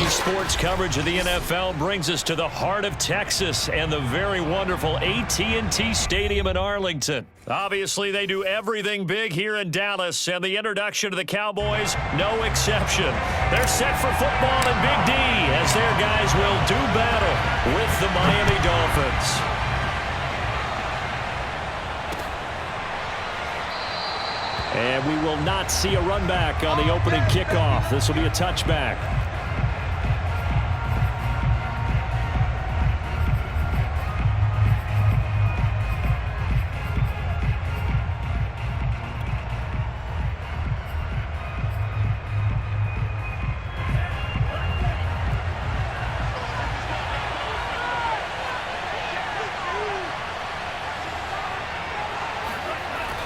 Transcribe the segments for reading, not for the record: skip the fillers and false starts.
Sports coverage of the NFL brings us to the heart of Texas and the very wonderful AT&T Stadium in Arlington. Obviously, they do everything big here in Dallas, and the introduction of the Cowboys, no exception. They're set for football in Big D as their guys will do battle with the Miami Dolphins. And we will not see a run back on the opening kickoff. This will be a touchback.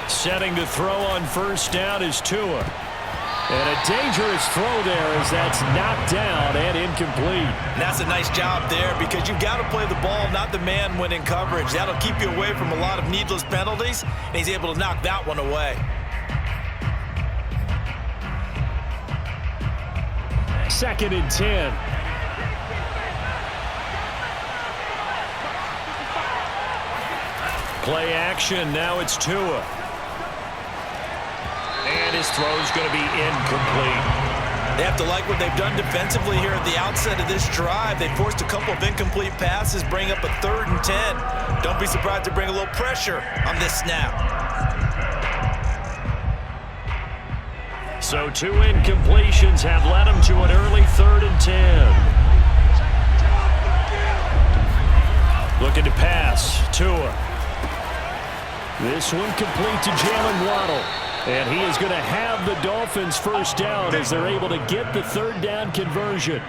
Setting to throw on first down is Tua. And a dangerous throw there as that's knocked down and incomplete. And that's a nice job there because you've got to play the ball, not the man when in coverage. That'll keep you away from a lot of needless penalties, and he's able to knock that one away. Second and 10. Play action, now it's Tua. And his throw's going to be incomplete. They have to like what they've done defensively here at the outset of this drive. They forced a couple of incomplete passes, bring up a 3rd and 10. Don't be surprised to bring a little pressure on this snap. So 2 incompletions have led them to an early 3rd and 10. Looking to pass, Tua. This one complete to Jalen Waddle. And he is going to have the Dolphins first down as they're able to get the 3rd down conversion.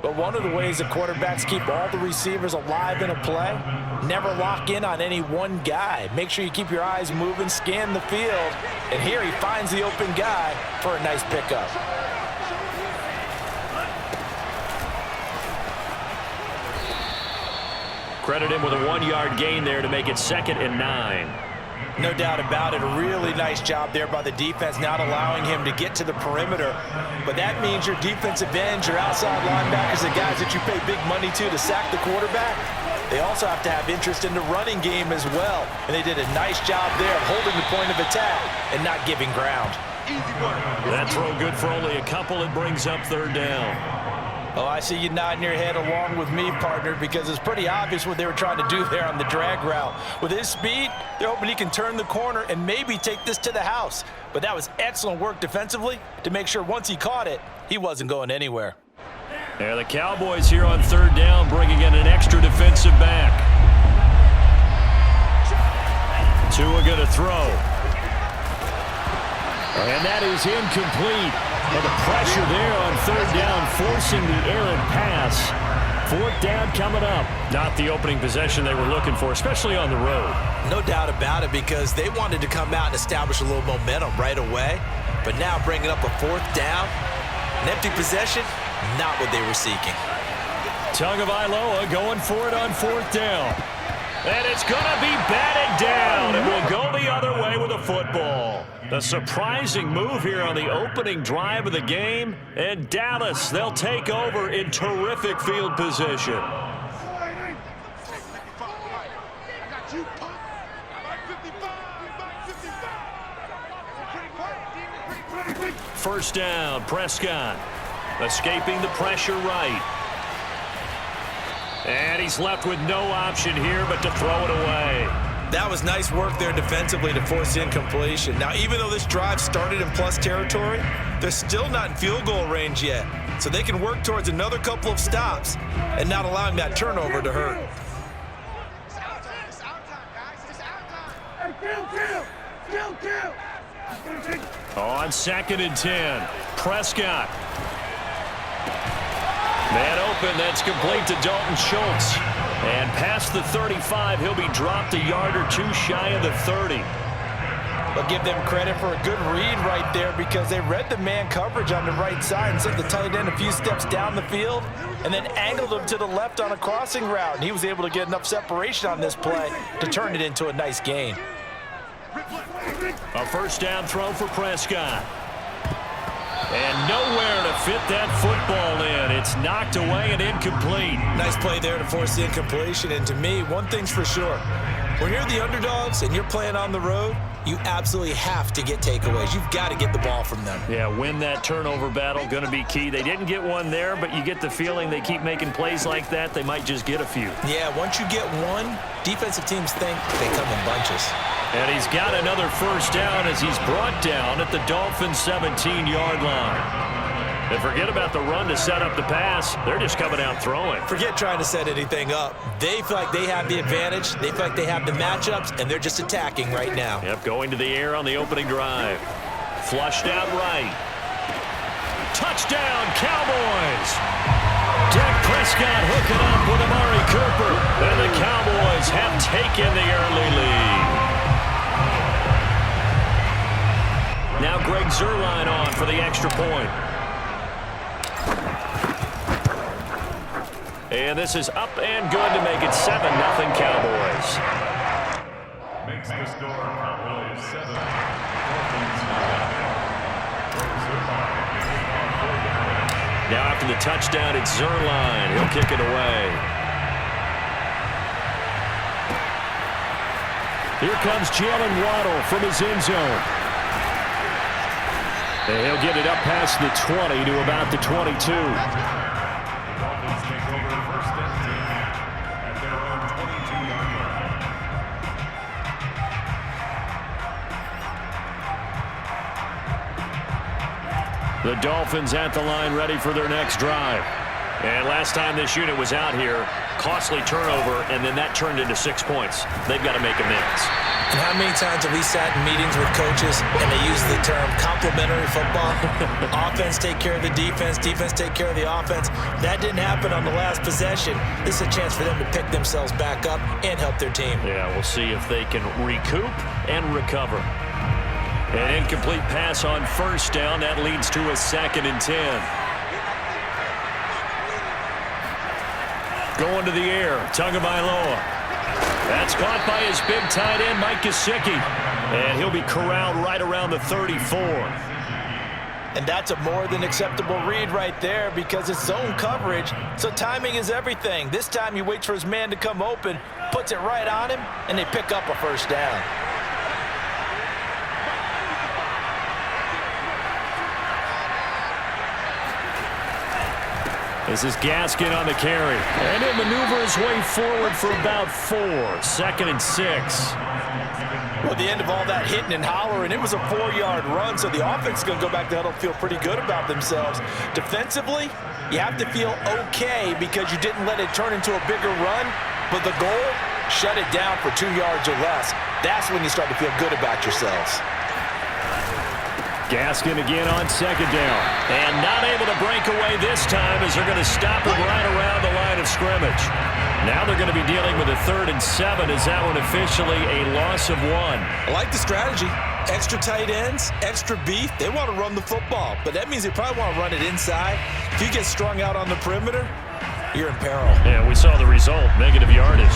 But one of the ways that quarterbacks keep all the receivers alive in a play, never lock in on any one guy. Make sure you keep your eyes moving, scan the field. And here he finds the open guy for a nice pickup. Credit him with a 1-yard gain there to make it 2nd and 9. No doubt about it. A really nice job there by the defense, not allowing him to get to the perimeter. But that means your defensive ends, your outside linebackers, the guys that you pay big money to sack the quarterback, they also have to have interest in the running game as well. And they did a nice job there of holding the point of attack and not giving ground. That throw good for only a couple. It brings up 3rd down. Oh, I see you nodding your head along with me, partner, because it's pretty obvious what they were trying to do there on the drag route. With his speed, they're hoping he can turn the corner and maybe take this to the house. But that was excellent work defensively to make sure once he caught it, he wasn't going anywhere. Yeah, the Cowboys here on 3rd down, bringing in an extra defensive back. Tua going to throw. And that is incomplete. And the pressure there on 3rd down, forcing the errant pass. 4th down coming up. Not the opening possession they were looking for, especially on the road. No doubt about it, because they wanted to come out and establish a little momentum right away. But now bringing up a 4th down, an empty possession, not what they were seeking. Tagovailoa going for it on 4th down. And it's going to be batted down, and we'll go the other way with a football. A surprising move here on the opening drive of the game. And Dallas, they'll take over in terrific field position. First down, Prescott. Escaping the pressure right. And he's left with no option here but to throw it away. That was nice work there defensively to force incompletion. Now, even though this drive started in plus territory, they're still not in field goal range yet. So they can work towards another couple of stops and not allowing that turnover to hurt. On 2nd and 10, Prescott. Man open, that's complete to Dalton Schultz. And past the 35, he'll be dropped a yard or 2 shy of the 30. But give them credit for a good read right there, because they read the man coverage on the right side and sent the tight end a few steps down the field and then angled him to the left on a crossing route. And he was able to get enough separation on this play to turn it into a nice gain. A first down throw for Prescott. And nowhere to fit that football in. It's knocked away and incomplete. Nice play there to force the incompletion. And to me, one thing's for sure. When you're the underdogs and you're playing on the road, you absolutely have to get takeaways. You've got to get the ball from them. Yeah, win that turnover battle, going to be key. They didn't get one there, but you get the feeling they keep making plays like that, they might just get a few. Yeah, once you get one, defensive teams think they come in bunches. And he's got another first down as he's brought down at the Dolphins' 17-yard line. And forget about the run to set up the pass. They're just coming out throwing. Forget trying to set anything up. They feel like they have the advantage. They feel like they have the matchups, and they're just attacking right now. Yep, going to the air on the opening drive. Flushed out right. Touchdown, Cowboys! Dak Prescott hooking up with Amari Cooper. And the Cowboys have taken the early lead. Now Greg Zuerlein on for the extra point. And this is up and good to make it 7-0 Cowboys. Makes the score Cowboys 7. Now after the touchdown, it's Zuerlein. He'll kick it away. Here comes Jalen Waddle from his end zone. And he'll get it up past the 20 to about the 22. The Dolphins at the line ready for their next drive. And last time this unit was out here, costly turnover, and then that turned into 6 points. They've got to make amends. And how many times have we sat in meetings with coaches and they use the term complementary football? Offense take care of the defense, defense take care of the offense. That didn't happen on the last possession. This is a chance for them to pick themselves back up and help their team. Yeah, we'll see if they can recoup and recover. An incomplete pass on first down. That leads to a 2nd and 10. Going to the air. Tagovailoa. That's caught by his big tight end, Mike Gesicki. And he'll be corralled right around the 34. And that's a more than acceptable read right there because it's zone coverage. So timing is everything. This time he waits for his man to come open, puts it right on him, and they pick up a first down. This is Gaskin on the carry. And he'll maneuver his way forward for about 4. 2nd and 6. Well, at the end of all that hitting and hollering, it was a 4-yard run, so the offense is going to go back to huddle, feel pretty good about themselves. Defensively, you have to feel okay because you didn't let it turn into a bigger run, but the goal, shut it down for 2 yards or less. That's when you start to feel good about yourselves. Gaskin again on 2nd down. And not able to break away this time as they're going to stop him right around the line of scrimmage. Now they're going to be dealing with a 3rd and 7. Is that one officially a loss of 1? I like the strategy. Extra tight ends, extra beef. They want to run the football, but that means they probably want to run it inside. If you get strung out on the perimeter, you're in peril. Yeah, we saw the result, negative yardage.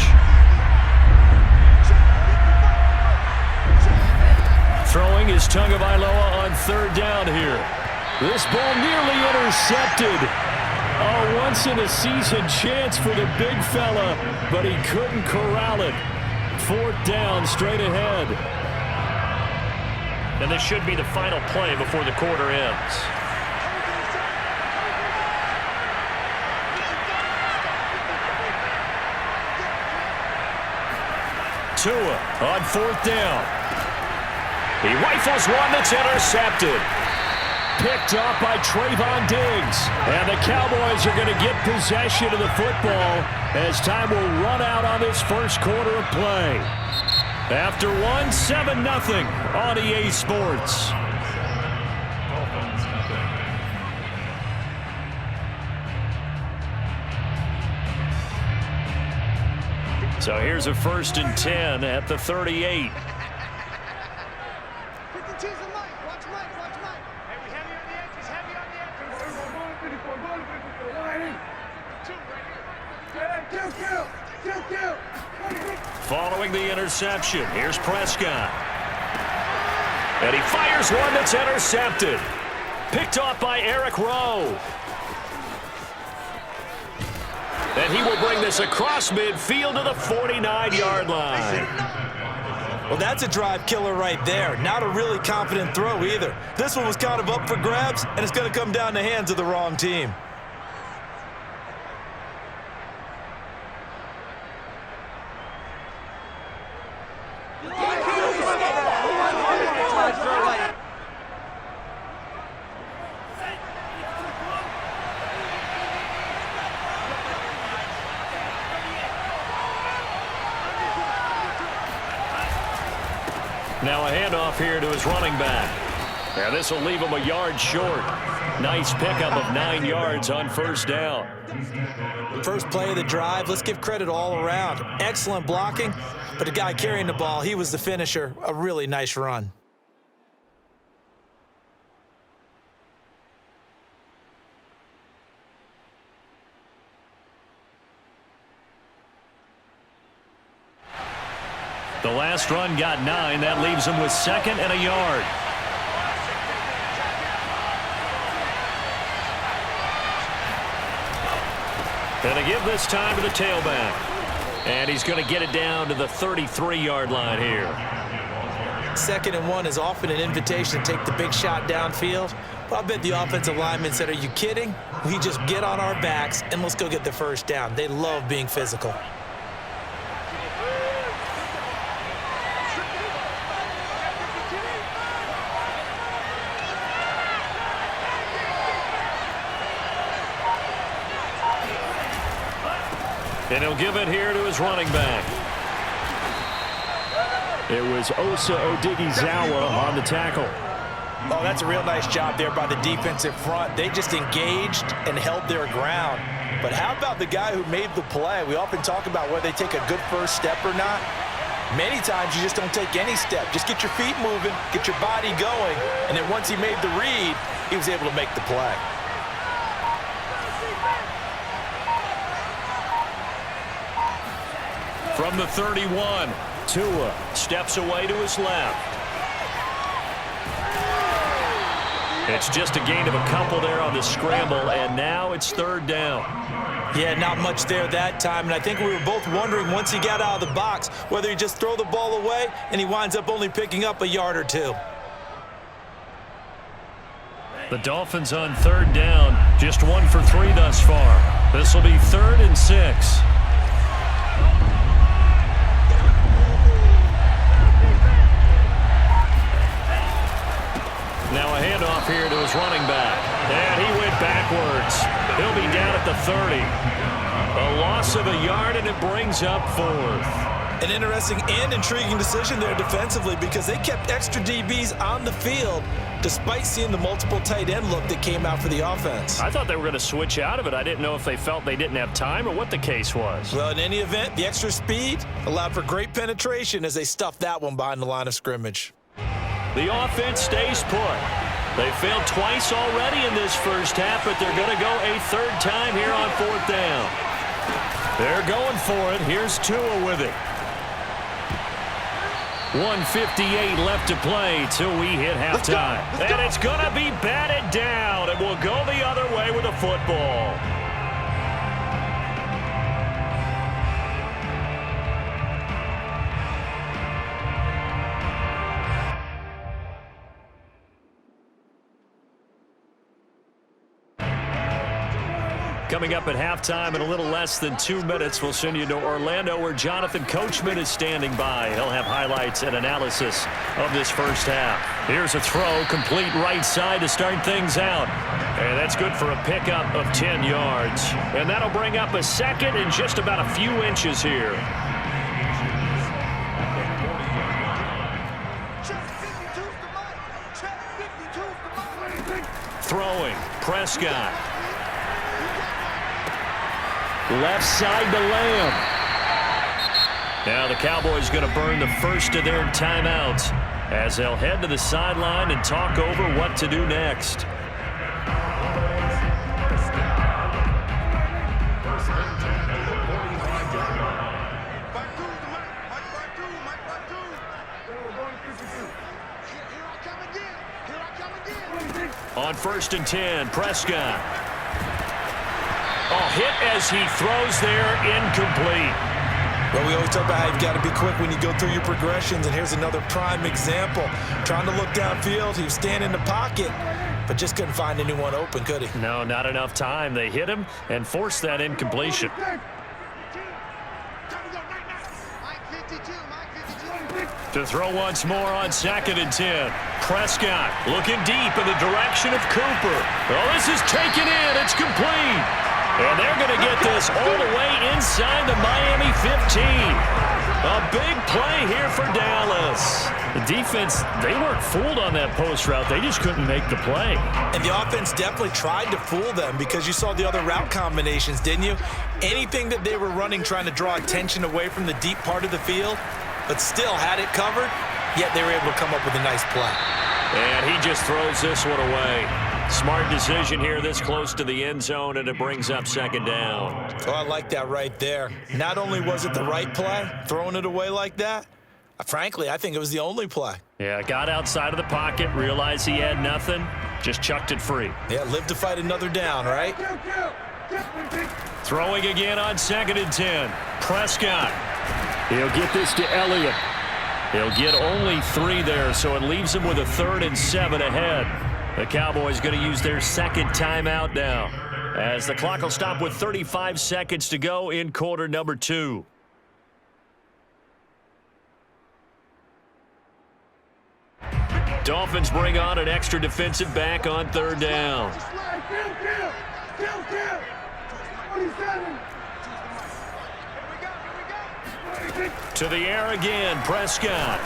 Throwing is Tagovailoa on 3rd down here. This ball nearly intercepted. A once-in-a-season chance for the big fella, but he couldn't corral it. 4th down, straight ahead. And this should be the final play before the quarter ends. Tua on 4th down. He rifles one that's intercepted. Picked off by Trayvon Diggs. And the Cowboys are going to get possession of the football as time will run out on this first quarter of play. After 7-0 on EA Sports. So here's a 1st and 10 at the 38. Following the interception, here's Prescott. And he fires one that's intercepted. Picked off by Eric Rowe. And he will bring this across midfield to the 49-yard line. Well, that's a drive killer right there. Not a really confident throw either. This one was kind of up for grabs, and it's going to come down the hands of the wrong team. Now a handoff here to his running back. And this will leave him a yard short. Nice pickup of 9 yards on first down. First play of the drive, let's give credit all around. Excellent blocking, but the guy carrying the ball, he was the finisher. A really nice run. The last run got 9. That leaves him with 2nd and a yard. And a give this time to the tailback. And he's going to get it down to the 33-yard line here. 2nd and 1 is often an invitation to take the big shot downfield. But I bet the offensive lineman said, "Are you kidding? We just get on our backs and let's go get the first down." They love being physical. And he'll give it here to his running back. It was Osa Odighizuwa on the tackle. Oh, that's a real nice job there by the defensive front. They just engaged and held their ground. But how about the guy who made the play? We often talk about whether they take a good first step or not. Many times you just don't take any step. Just get your feet moving, get your body going, and then once he made the read, he was able to make the play. From the 31, Tua steps away to his left. It's just a gain of a couple there on the scramble, and now it's 3rd down. Yeah, not much there that time, and I think we were both wondering once he got out of the box whether he just throw the ball away and he winds up only picking up a yard or 2. The Dolphins on 3rd down, just 1 for 3 thus far. This will be 3rd and 6. Now a handoff here to his running back. And he went backwards. He'll be down at the 30. A loss of a yard, and it brings up 4th. An interesting and intriguing decision there defensively because they kept extra DBs on the field despite seeing the multiple tight end look that came out for the offense. I thought they were going to switch out of it. I didn't know if they felt they didn't have time or what the case was. Well, in any event, the extra speed allowed for great penetration as they stuffed that one behind the line of scrimmage. The offense stays put. They failed twice already in this first half, but they're going to go a 3rd time here on 4th down. They're going for it. Here's Tua with it. 1:58 left to play till we hit halftime. And it's going to be batted down, and we'll go the other way with a football. Coming up at halftime in a little less than 2 minutes, we'll send you to Orlando where Jonathan Coachman is standing by. He'll have highlights and analysis of this first half. Here's a throw, complete right side to start things out. And that's good for a pickup of 10 yards. And that'll bring up a 2nd and just about a few inches here. Throwing, Prescott. Left side to Lamb. Now the Cowboys going to burn the first of their timeouts as they'll head to the sideline and talk over what to do next. On on 1st and 10. Prescott. Oh, hit as he throws there, incomplete. Well, we always talk about how you've got to be quick when you go through your progressions, and here's another prime example. Trying to look downfield, he was standing in the pocket, but just couldn't find anyone open, could he? No, not enough time. They hit him and forced that incompletion. To throw once more on 2nd and 10. Prescott looking deep in the direction of Cooper. Well, this is taken in. It's complete. And they're going to get this all the way inside the Miami 15. A big play here for Dallas. The defense, they weren't fooled on that post route. They just couldn't make the play. And the offense definitely tried to fool them because you saw the other route combinations, didn't you? Anything that they were running trying to draw attention away from the deep part of the field, but still had it covered, yet they were able to come up with a nice play. And he just throws this one away. Smart decision here this close to the end zone, and it brings up 2nd down. Oh, I like that right there. Not only was it the right play, throwing it away like that, frankly, I think it was the only play. Yeah, got outside of the pocket, realized he had nothing, just chucked it free. Yeah, live to fight another down, right? Throwing again on 2nd and 10. Prescott. He'll get this to Elliott. He'll get only 3 there, so it leaves him with a 3rd and 7 ahead. The Cowboys going to use their 2nd timeout now, as the clock will stop with 35 seconds to go in quarter number 2. Dolphins bring on an extra defensive back on 3rd down. To the air again, Prescott.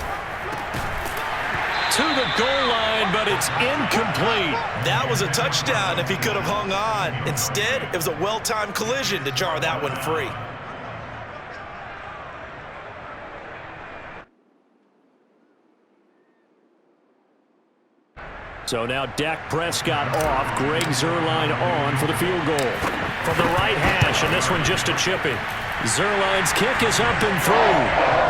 To the goal line, but it's incomplete. That was a touchdown if he could have hung on. Instead, it was a well-timed collision to jar that one free. So now Dak Prescott off, Greg Zuerlein on for the field goal. From the right hash, and this one just a chipping. Zuerlein's kick is up and through.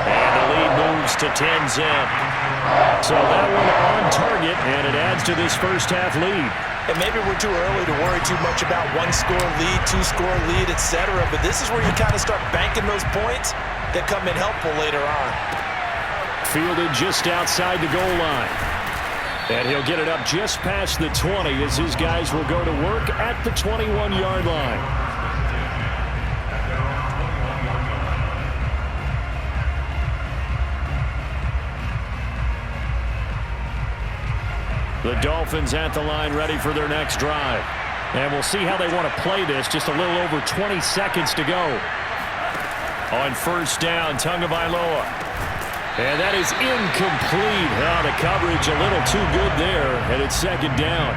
And the lead moves to 10-zip. So that one on target, and it adds to this first half lead. And maybe we're too early to worry too much about 1-score lead, 2-score lead, etc. But this is where you kind of start banking those points that come in helpful later on. Fielded just outside the goal line. And he'll get it up just past the 20 as his guys will go to work at the 21-yard line. The Dolphins at the line ready for their next drive. And we'll see how they want to play this. Just a little over 20 seconds to go. On 1st down, Tagovailoa. And that is incomplete. Oh, the coverage a little too good there, and it's 2nd down.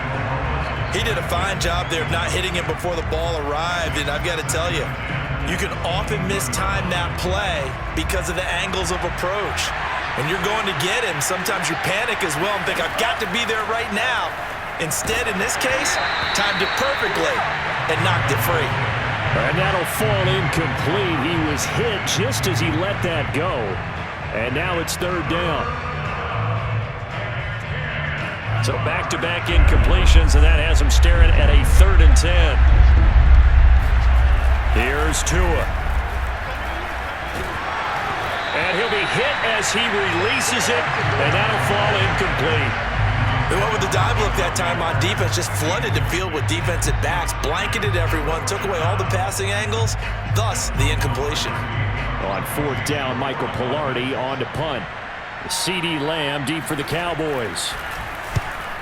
He did a fine job there of not hitting it before the ball arrived, and I've got to tell you, you can often mistime that play because of the angles of approach. When you're going to get him, sometimes you panic as well and think, I've got to be there right now. Instead, in this case, timed it perfectly and knocked it free. And that'll fall incomplete. He was hit just as he let that go. And now it's 3rd down. So back-to-back incompletions, and that has him staring at a 3rd and 10. Here's Tua. And he'll be hit as he releases it, and that'll fall incomplete. They went with the dive look that time on defense, just flooded the field with defensive backs, blanketed everyone, took away all the passing angles, thus the incompletion. On 4th down, Michael Pilardi on to punt. CeeDee Lamb deep for the Cowboys.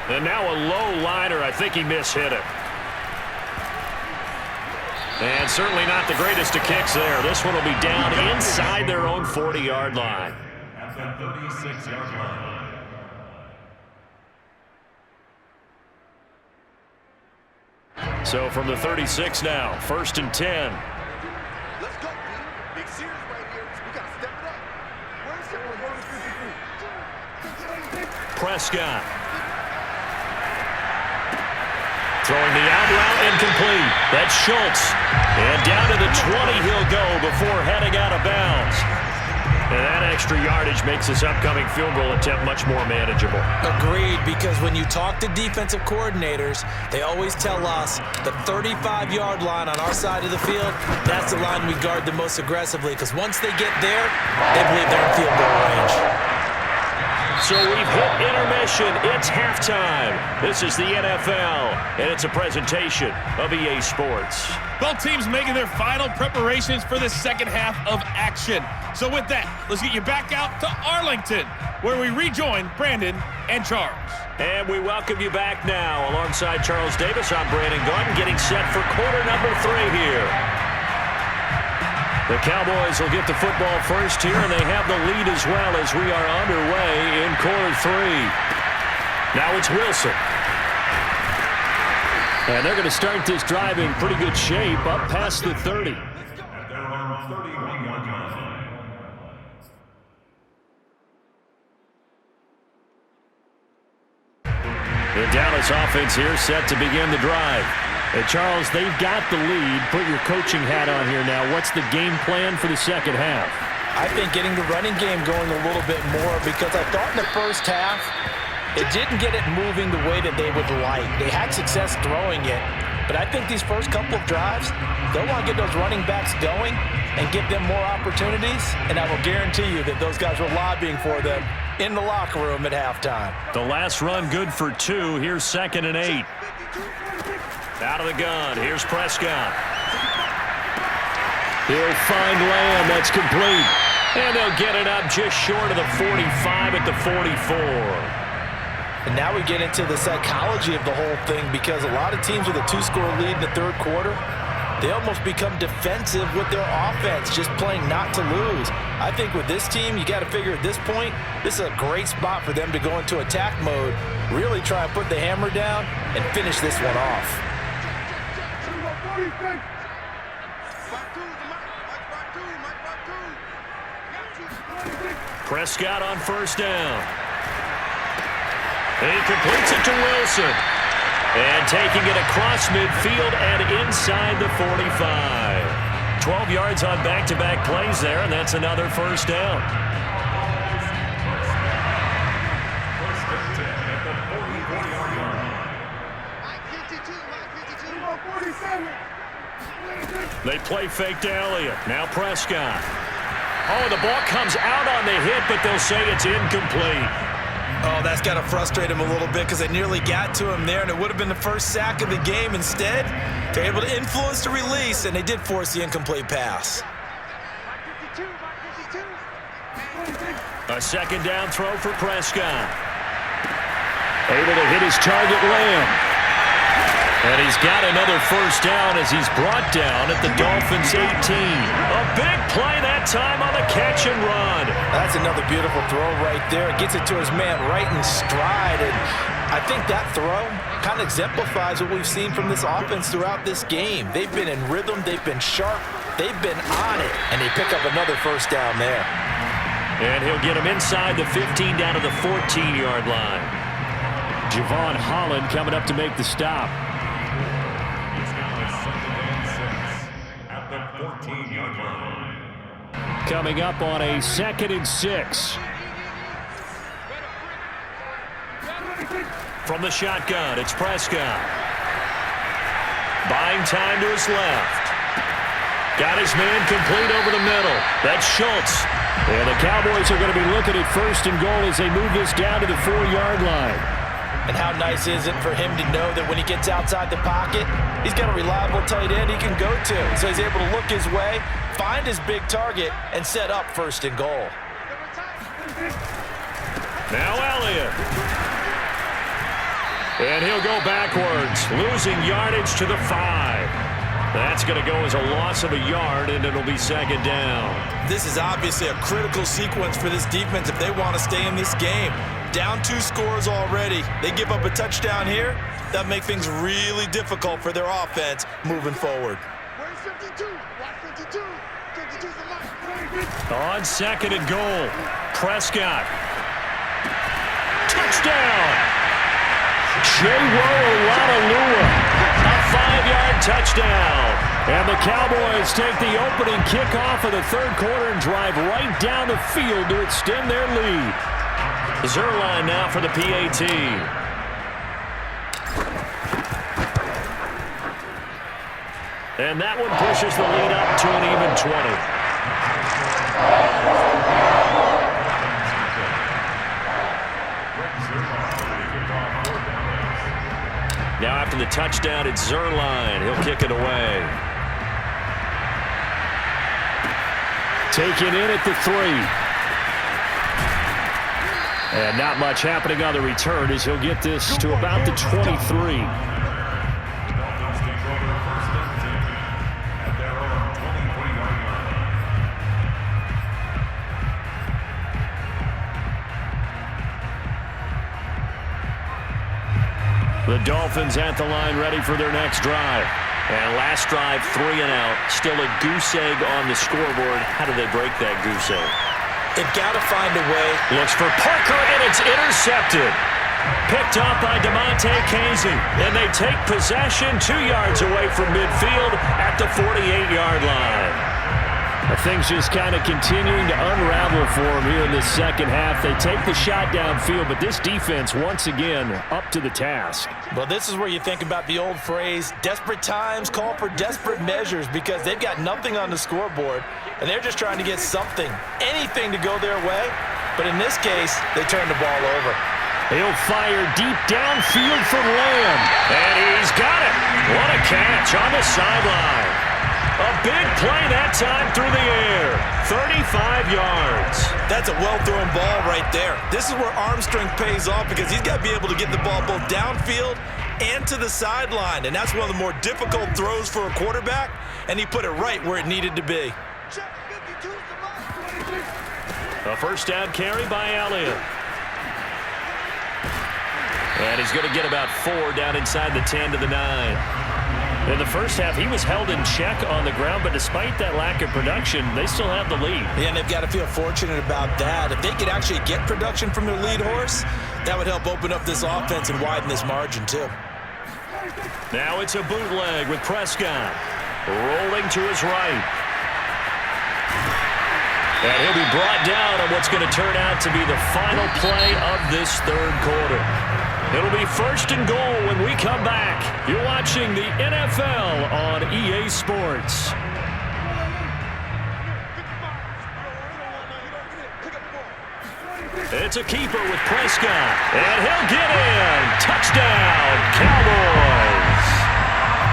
And now a low liner. I think he mishit it. And certainly not the greatest of kicks there. This one will be down inside their own 40-yard line. At the 36-yard line. So from the 36 now, 1st and 10. Let's go, man. Big series right here. We got to step it up. Prescott. Throwing the out route incomplete. That's Schultz. And down to the 20 he'll go before heading out of bounds. And that extra yardage makes this upcoming field goal attempt much more manageable. Agreed, because when you talk to defensive coordinators, they always tell us the 35-yard line on our side of the field, that's the line we guard the most aggressively, because once they get there, they believe they're in field goal range. So we've hit intermission. It's halftime. This is the NFL, and it's a presentation of EA Sports. Both teams making their final preparations for the second half of action. So with that, let's get you back out to Arlington, where we rejoin Brandon and Charles. And we welcome you back now. Alongside Charles Davis, I'm Brandon Gunn, getting set for quarter number 3 here. The Cowboys will get the football first here, and they have the lead as well as we are underway in quarter 3. Now it's Wilson. And they're going to start this drive in pretty good shape, up past the 30. At their own 31-yard line. The Dallas offense here set to begin the drive. And Charles, they've got the lead. Put your coaching hat on here now. What's the game plan for the second half? I think getting the running game going a little bit more, because I thought in the first half, it didn't get it moving the way that they would like. They had success throwing it, but I think these first couple of drives, they'll want to get those running backs going and give them more opportunities, and I will guarantee you that those guys were lobbying for them in the locker room at halftime. The last run good for 2. Here's 2nd and 8. Out of the gun. Here's Prescott. He'll find Lamb. That's complete. And they'll get it up just short of the 45 at the 44. And now we get into the psychology of the whole thing, because a lot of teams with a 2-score lead in the third quarter, they almost become defensive with their offense, just playing not to lose. I think with this team, you got to figure at this point, this is a great spot for them to go into attack mode, really try and put the hammer down and finish this one off. Prescott on first down. He completes it to Wilson. And taking it across midfield and inside the 45. 12 yards on back-to-back plays there, and that's another first down. They play fake to Elliott. Now Prescott. Oh, the ball comes out on the hit, but they'll say it's incomplete. Oh, that's got to frustrate him a little bit, because they nearly got to him there, and it would have been the first sack of the game. Instead, they're able to influence the release, and they did force the incomplete pass. A second down throw for Prescott. Able to hit his target, Lamb. And he's got another first down as he's brought down at the Dolphins 18. A big play that time on the catch and run. That's another beautiful throw right there. It gets it to his man right in stride. And I think that throw kind of exemplifies what we've seen from this offense throughout this game. They've been in rhythm. They've been sharp. They've been on it. And they pick up another first down there. And he'll get him inside the 15 down to the 14-yard line. Javon Holland coming up to make the stop. At the 14-yard line. Coming up on a 2nd and 6. From the shotgun, it's Prescott. Buying time to his left. Got his man complete over the middle. That's Schultz. And the Cowboys are going to be looking at 1st and goal as they move this down to the 4-yard line. And how nice is it for him to know that when he gets outside the pocket, he's got a reliable tight end he can go to. So he's able to look his way, find his big target, and set up 1st and goal. Now Elliott. And he'll go backwards, losing yardage to the 5. That's going to go as a loss of a yard, and it'll be 2nd down. This is obviously a critical sequence for this defense if they want to stay in this game. Down 2 scores already. They give up a touchdown here. That makes things really difficult for their offense moving forward. On 2nd and goal, Prescott. Touchdown! J. Rowe, a 5-yard touchdown. And the Cowboys take the opening kickoff of the third quarter and drive right down the field to extend their lead. Zerline now for the PAT. And that one pushes the lead up to an even 20. Now after the touchdown, it's Zerline. He'll kick it away. Taken in at the 3. And not much happening on the return as he'll get this to about the 23. The Dolphins at the line ready for their next drive. And last drive, 3 and out. Still a goose egg on the scoreboard. How do they break that goose egg? They've got to find a way. Looks for Parker, and it's intercepted. Picked up by DeMonte Casey. And they take possession 2 yards away from midfield at the 48-yard line. Things just kind of continuing to unravel for them here in this second half. They take the shot downfield, but this defense, once again, up to the task. Well, this is where you think about the old phrase, desperate times call for desperate measures, because they've got nothing on the scoreboard, and they're just trying to get something, anything to go their way. But in this case, they turn the ball over. He'll fire deep downfield for Lamb. And he's got it. What a catch on the sideline. A big play that time through the air. 35 yards. That's a well-thrown ball right there. This is where arm strength pays off, because he's got to be able to get the ball both downfield and to the sideline. And that's one of the more difficult throws for a quarterback, and he put it right where it needed to be. A first down carry by Elliott. And he's going to get about 4 down inside the 10 to the 9. In the first half, he was held in check on the ground, but despite that lack of production, they still have the lead. Yeah, and they've got to feel fortunate about that. If they could actually get production from their lead horse, that would help open up this offense and widen this margin too. Now it's a bootleg with Prescott. Rolling to his right. And he'll be brought down on what's going to turn out to be the final play of this third quarter. It'll be 1st and goal when we come back. You're watching the NFL on EA Sports. It's a keeper with Prescott. And he'll get in. Touchdown, Cowboys.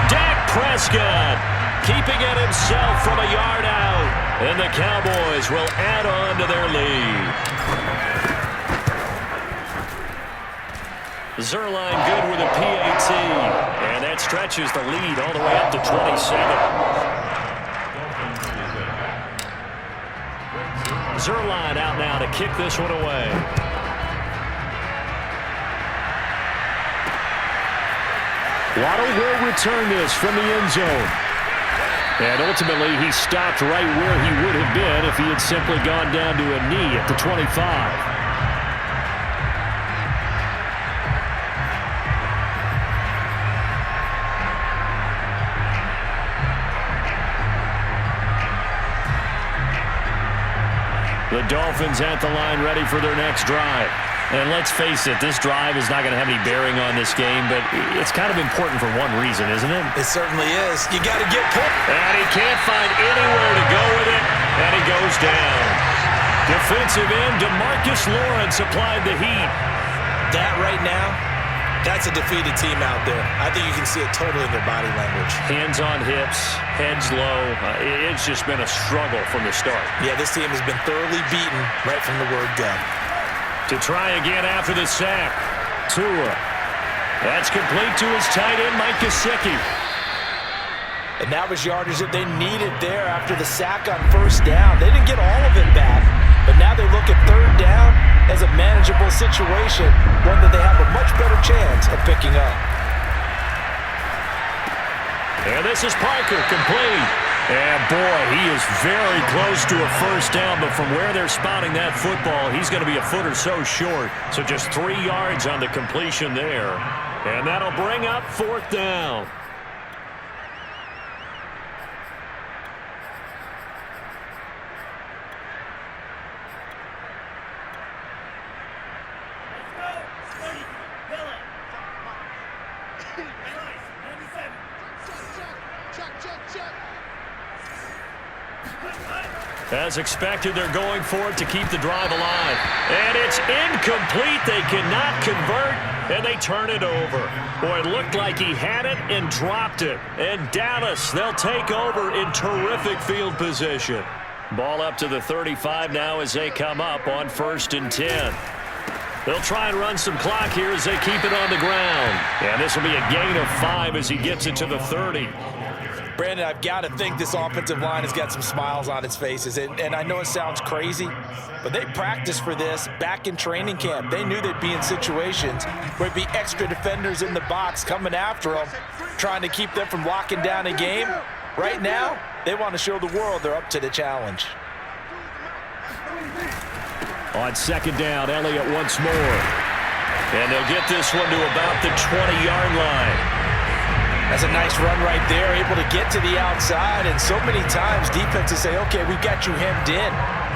Dak Prescott keeping it himself from a yard out. And the Cowboys will add on to their lead. Zerline good with a PAT, and that stretches the lead all the way up to 27. Zerline out now to kick this one away. Waddle will return this from the end zone. And ultimately, he stopped right where he would have been if he had simply gone down to a knee at the 25. The Dolphins at the line ready for their next drive. And let's face it, this drive is not going to have any bearing on this game, but it's kind of important for one reason, isn't it? It certainly is. You got to get pulled. And he can't find anywhere to go with it, and he goes down. Defensive end DeMarcus Lawrence applied the heat. That right now, that's a defeated team out there. I think you can see it totally in their body language. Hands on hips, heads low. It's just been a struggle from the start. Yeah, this team has been thoroughly beaten right from the word go. To try again after the sack. Tua. That's complete to his tight end, Mike Gesicki. And that was yardage that they needed there after the sack on first down. They didn't get all of it back, but now they look at third down as a manageable situation, one that they have a much better chance of picking up. And this is Parker, complete. And boy, he is very close to a first down, but from where they're spotting that football, he's going to be a foot or so short. So just 3 yards on the completion there. And that'll bring up 4th down. As expected, they're going for it to keep the drive alive. And it's incomplete. They cannot convert, and they turn it over. Boy, it looked like he had it and dropped it. And Dallas, they'll take over in terrific field position. Ball up to the 35 now as they come up on 1st and 10. They'll try and run some clock here as they keep it on the ground. And this will be a gain of 5 as he gets it to the 30. Brandon, I've got to think this offensive line has got some smiles on its faces. And I know it sounds crazy, but they practiced for this back in training camp. They knew they'd be in situations where it'd be extra defenders in the box coming after them, trying to keep them from locking down a game. Right now, they want to show the world they're up to the challenge. On 2nd down, Elliott once more. And they'll get this one to about the 20-yard line. That's a nice run right there, able to get to the outside. And so many times defenses say, okay, we've got you hemmed in.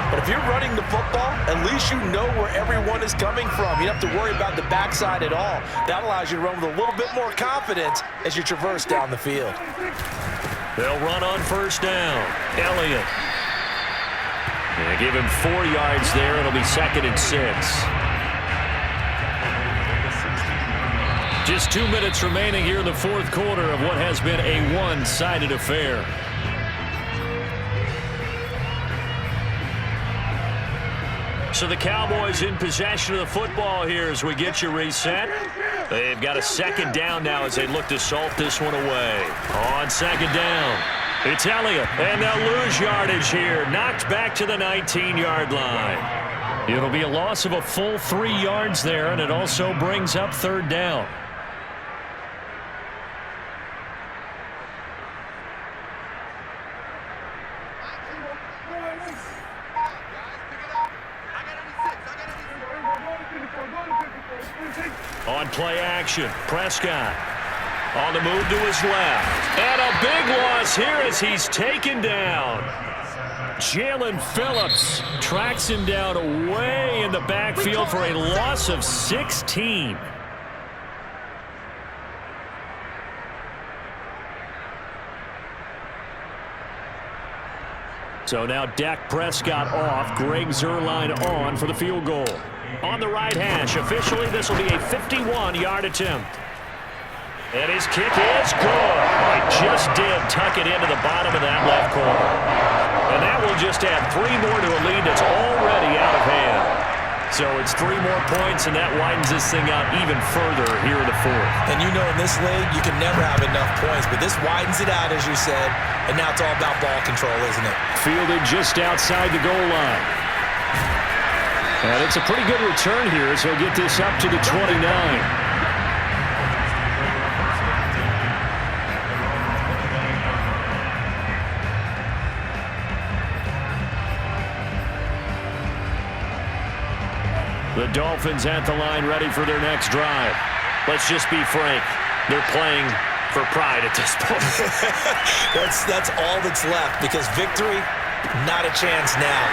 But if you're running the football, at least you know where everyone is coming from. You don't have to worry about the backside at all. That allows you to run with a little bit more confidence as you traverse down the field. They'll run on 1st down. Elliott. They give him 4 yards there. It'll be 2nd and 6. Just 2 minutes remaining here in the 4th quarter of what has been a one-sided affair. So the Cowboys in possession of the football here as we get you reset. They've got a 2nd down now as they look to salt this one away. On 2nd down, it's Elliott, and they'll lose yardage here. Knocked back to the 19-yard line. It'll be a loss of a full 3 yards there, and it also brings up 3rd down. On play action, Prescott on the move to his left. And a big loss here as he's taken down. Jalen Phillips tracks him down way in the backfield for a loss of 16. So now Dak Prescott off, Greg Zuerlein on for the field goal. On the right hash, officially this will be a 51-yard attempt. And his kick is good. He just did tuck it into the bottom of that left corner. And that will just add 3 more to a lead that's already out of hand. So it's 3 more points, and that widens this thing out even further here in the 4th. And you know in this league, you can never have enough points, but this widens it out, as you said, and now it's all about ball control, isn't it? Fielded just outside the goal line. And it's a pretty good return here, so he'll get this up to the 29. The Dolphins at the line ready for their next drive. Let's just be frank. They're playing for pride at this point. That's all that's left, because victory, not a chance now.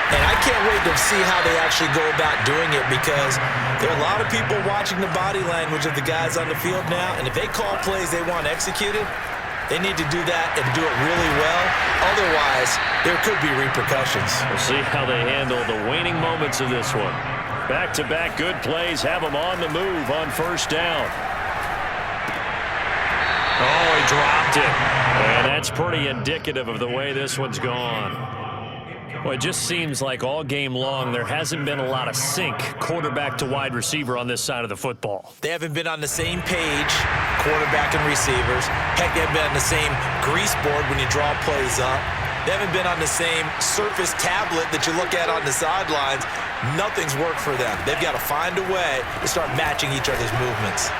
And I can't wait to see how they actually go about doing it, because there are a lot of people watching the body language of the guys on the field now, and if they call plays they want executed, they need to do that and do it really well. Otherwise, there could be repercussions. We'll see how they handle the waning moments of this one. Back-to-back good plays have them on the move on 1st down. Oh, he dropped it. And that's pretty indicative of the way this one's gone. Well, it just seems like all game long there hasn't been a lot of sync quarterback to wide receiver on this side of the football. They haven't been on the same page, quarterback and receivers. Heck, they haven't been on the same grease board when you draw plays up. They haven't been on the same Surface tablet that you look at on the sidelines. Nothing's worked for them. They've got to find a way to start matching each other's movements.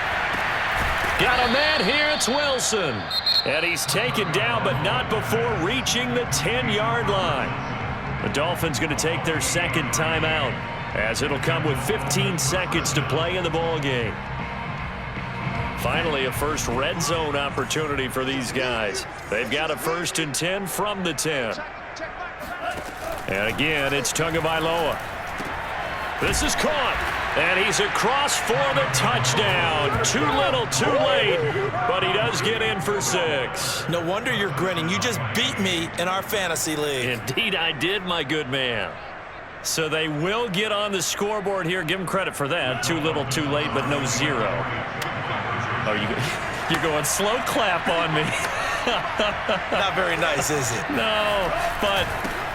Got a man here, it's Wilson. And he's taken down, but not before reaching the 10-yard line. The Dolphins going to take their 2nd timeout, as it'll come with 15 seconds to play in the ballgame. Finally, a first red zone opportunity for these guys. They've got a 1st and 10 from the 10. And again, it's Tagovailoa. This is caught. And he's across for the touchdown. Too little, too late, but he does get in for 6. No wonder you're grinning. You just beat me in our fantasy league. Indeed I did, my good man. So they will get on the scoreboard here. Give them credit for that. Too little, too late, but no 0. Oh, you're going slow clap on me. Not very nice, is it? No, but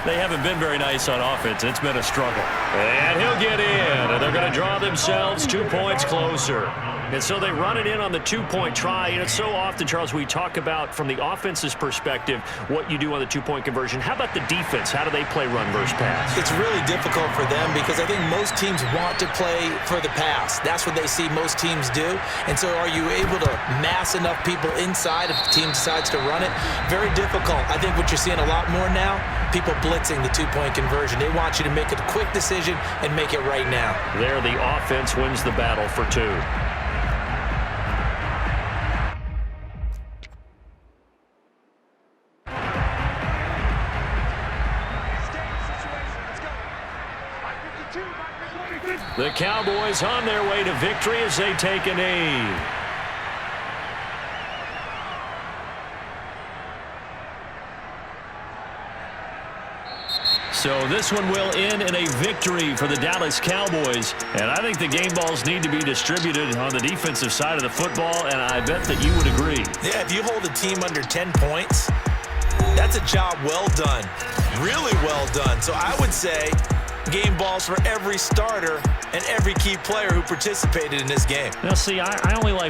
they haven't been very nice on offense. It's been a struggle. And he'll get in, and they're going to draw themselves 2 points closer. And so they run it in on the 2-point try. And it's so often, Charles, we talk about from the offense's perspective what you do on the 2-point conversion. How about the defense? How do they play run versus pass? It's really difficult for them because I think most teams want to play for the pass. That's what they see most teams do. And so are you able to mass enough people inside if the team decides to run it? Very difficult. I think what you're seeing a lot more now, people blitzing the 2-point conversion. They want you to make a quick decision and make it right now. There, the offense wins the battle for 2. The Cowboys on their way to victory as they take a knee. So this one will end in a victory for the Dallas Cowboys. And I think the game balls need to be distributed on the defensive side of the football, and I bet that you would agree. Yeah, if you hold a team under 10 points, that's a job well done. Really well done. So I would say game balls for every starter and every key player who participated in this game. Now, see, I only like